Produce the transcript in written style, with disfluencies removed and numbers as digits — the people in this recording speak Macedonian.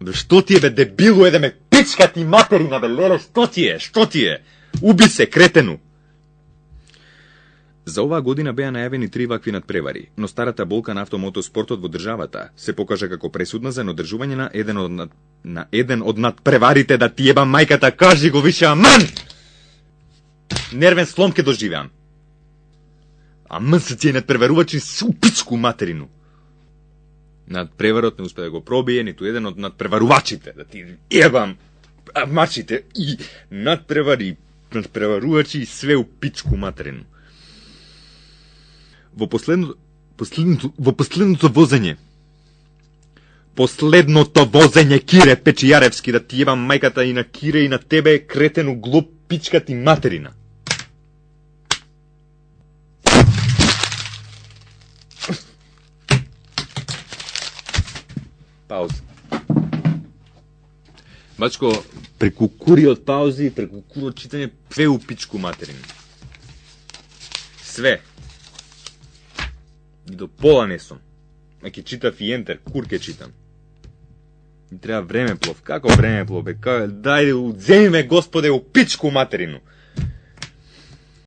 Бе, што ти е, бе, дебилу, еде ме пичка ти материна, бе, леле, што ти е, што ти е? Уби се, кретену! За оваа година беа најавени 3 вакви надпревари, но старата болка на автомотоспортот во државата се покажа како пресудна за надржување на еден од надпреварите, да ти ебам мајката, кажи го више, аман! Нервен слом ке доживеам. Аман се тие надпреварувачи су пичку материну. Надпреварот не успе да го пробие ниту еден од надпреварувачите, да ти ебам мачите и надпреварувачи и све у пичку материну. Во последното возење, Кире Печијаревски, да ти ебам мајката и на Кире и на тебе, кретену глуп пичка ти материна. Пауза. Бачко, преку куриот паузи, преку куриот читање, пе у пичку материна. Све. И до пола не сум. А ке читав и ентер, кур ке читам. И треба времеплов. Како времеплов, бе? Дајде, удземи ме, господе, у пичку материну.